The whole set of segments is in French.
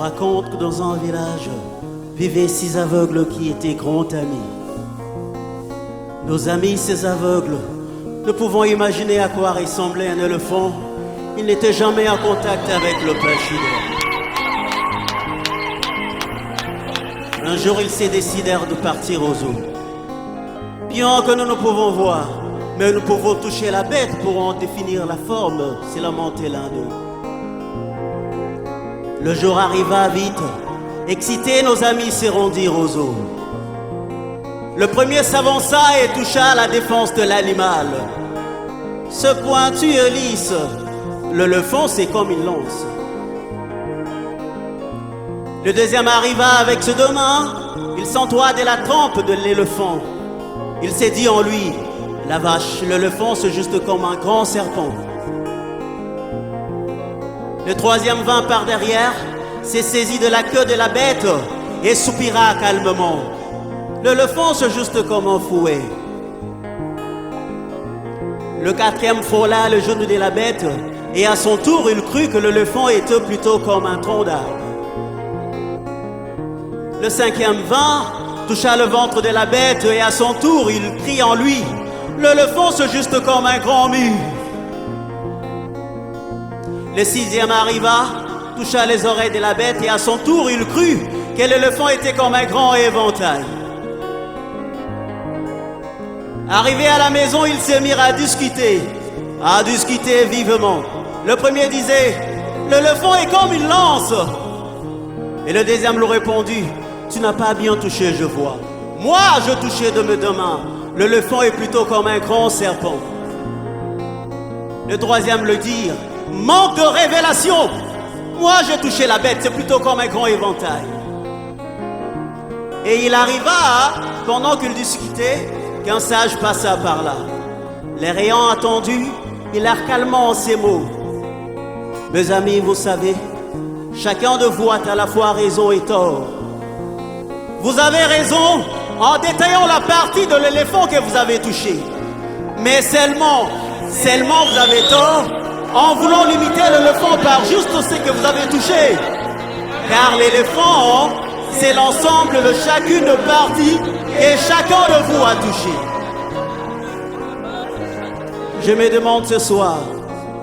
raconte que dans un village vivaient 6 aveugles qui étaient grands amis. Nos amis, ces aveugles, ne pouvant imaginer à quoi ressemblait un éléphant, ils n'étaient jamais en contact avec le pachyderme. Un jour, ils se décidèrent de partir au zoo. Bien que nous ne pouvons voir, mais nous pouvons toucher la bête pour en définir la forme, s'est lamenté l'un d'eux. Le jour arriva vite. Excités, nos amis se rendirent au zoo. Le premier s'avança et toucha la défense de l'animal. Ce pointu et lisse, l'éléphant, c'est comme une lance. Le deuxième arriva avec ses 2 mains. Il s'entoura de la trempe de l'éléphant. Il s'est dit en lui, la vache, l'éléphant, c'est juste comme un grand serpent. Le troisième vint par derrière, s'est saisi de la queue de la bête et soupira calmement. L'éléphant, c'est juste comme un fouet. Le quatrième frôla le genou de la bête et à son tour, il crut que l'éléphant était plutôt comme un tronc d'arbre. Le cinquième vint, toucha le ventre de la bête et à son tour, il crie en lui, l'éléphant, c'est juste comme un grand mur. Le sixième arriva, toucha les oreilles de la bête et à son tour, il crut que l'éléphant était comme un grand éventail. Arrivé à la maison, ils se mirent à discuter vivement. Le premier disait, l'éléphant est comme une lance. Et le deuxième lui répondit, tu n'as pas bien touché, je vois. Moi, je touchais de mes 2 mains. L'éléphant est plutôt comme un grand serpent. Le troisième le dit, manque de révélation. Moi, j'ai touché la bête, c'est plutôt comme un grand éventail. Et il arriva, pendant qu'ils discutaient, qu'un sage passa par là. Les ayant attendus, il leur calmant ces mots. Mes amis, vous savez, chacun de vous a à la fois raison et tort. Vous avez raison en détaillant la partie de l'éléphant que vous avez touché. Mais seulement vous avez tort en voulant limiter l'éléphant par juste ce que vous avez touché. Car l'éléphant, c'est l'ensemble de chacune de parties que chacun de vous a touché. Je me demande ce soir,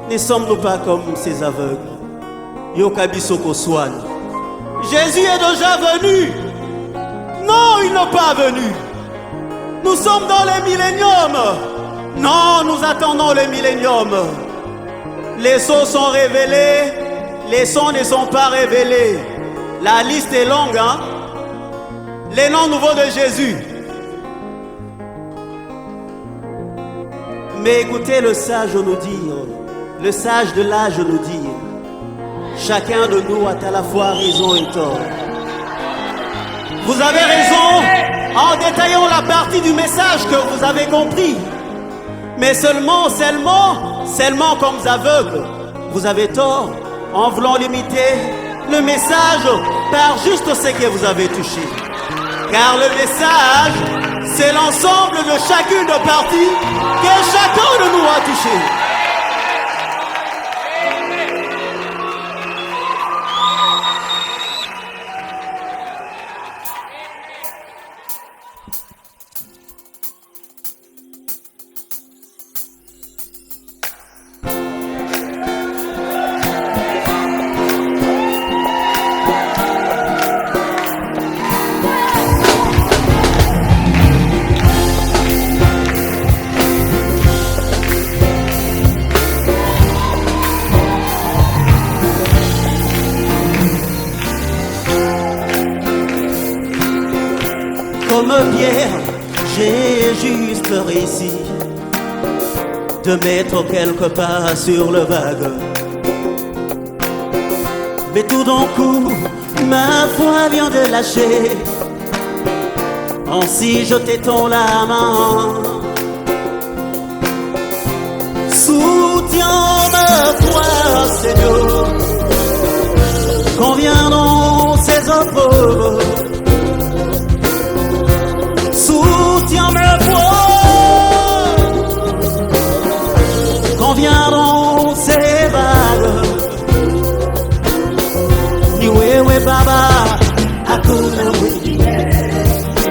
ne sommes-nous pas comme ces aveugles? Yokabisoko Swan. Jésus est déjà venu. Non, il n'est pas venu. Nous sommes dans le millénium. Non, nous attendons le millénium. Les sceaux sont révélés, les sons ne sont pas révélés. La liste est longue, hein? Les noms nouveaux de Jésus. Mais écoutez le sage nous dire, le sage de l'âge nous dire, chacun de nous a à la fois raison et tort. Vous avez raison en détaillant la partie du message que vous avez compris. Mais seulement comme aveugles, vous avez tort en voulant limiter le message par juste ce que vous avez touché. Car le message, c'est l'ensemble de chacune de parties que chacun de nous a touché. Comme Pierre, j'ai juste réussi de mettre quelques pas sur le vague. Mais tout d'un coup, ma foi vient de lâcher. Ainsi je t'étends la main. Soutiens ma foi, Seigneur. Quand viendront ces offres, soutiens ma foi. Quand viendront ces vagues, ni wewe hakuna mwingine,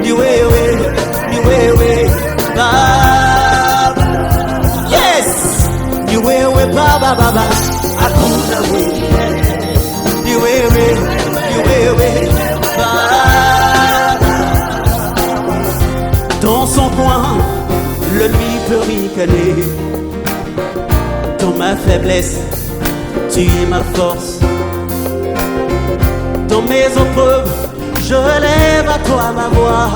ni wewe, ni wewe Baba. Yes, ni wewe Baba, Baba, hakuna mwingine, ni wewe, ni wewe Baba. Dans son coin, l'ennemi peut ricaner. Dans ma faiblesse, tu es ma force. Dans mes épreuves, je lève à toi ma voix.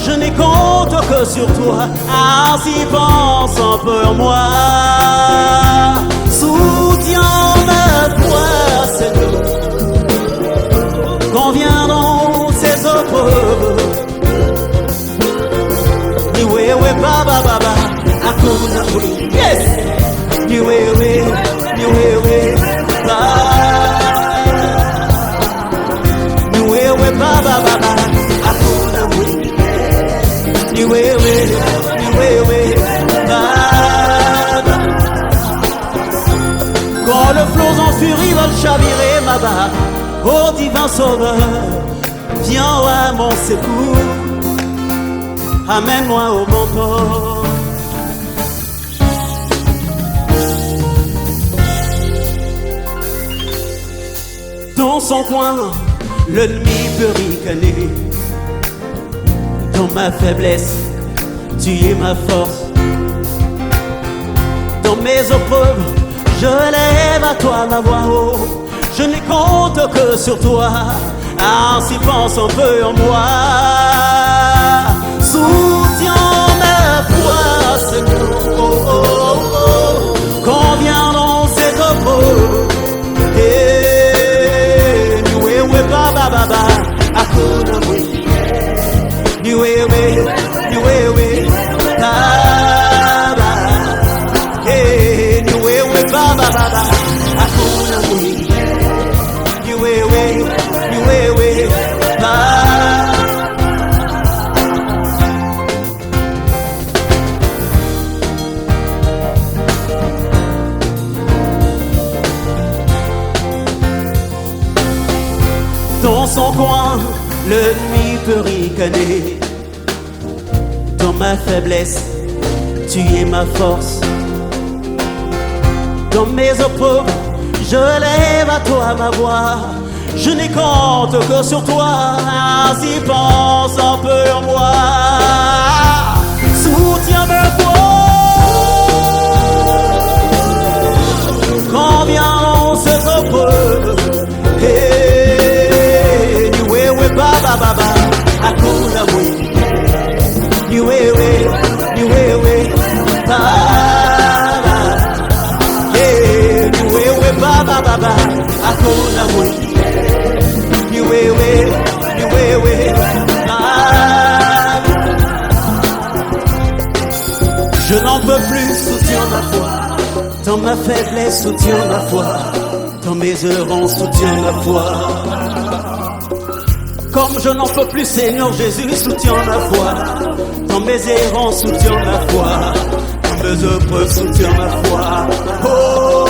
Je n'ai compte que sur toi, ainsi pense un peu en moi. Soutiens ma foi, Seigneur, quand viendront ces épreuves. Ni wewe Baba, Baba, hakuna mwingine. Yes, ni wewe, ni wewe Baba, ni wewe Baba, Baba, hakuna mwingine. Ni wewe, ni wewe Baba. Quand le flot en furie va chavirer ma barque, ô divin sauveur, viens à mon secours, amène-moi au bon port. Dans son coin, l'ennemi peut ricaner. Dans ma faiblesse, tu es ma force. Dans mes épreuves, je lève à toi ma voix haut. Je n'ai compte que sur toi, ainsi pense un peu en moi. Soutiens ma foi, Seigneur, oh, oh, oh. Quand viendront ces épreuves, ni wewe Baba, Baba, hakuna mwingine, ni wewe, ni wewe Baba, ni wewe Baba, Baba, hakuna mwingine, ni wewe, ni wewe Baba. Dans son coin, l'ennemi peut ricaner. Dans ma faiblesse, tu es ma force. Dans mes épreuves, je lève à toi ma voix. Je n'ai compte que sur toi, ainsi pense un peu en moi. Soutiens ma foi, quand viendront ces épreuves. Ni wewe Baba, Baba, hakuna mwingine, ni wewe, ni wewe Baba, ni wewe Baba, Baba, hakuna mwingine, ni wewe, ni wewe Baba. Je n'en peux plus, soutiens ma foi. Dans ma faiblesse, soutiens ma foi. Dans mes errances, soutiens ma foi. Comme je n'en peux plus, Seigneur Jésus, soutiens ma foi. Dans mes errances, soutiens ma foi. Dans mes épreuves, soutiens ma foi. Oh.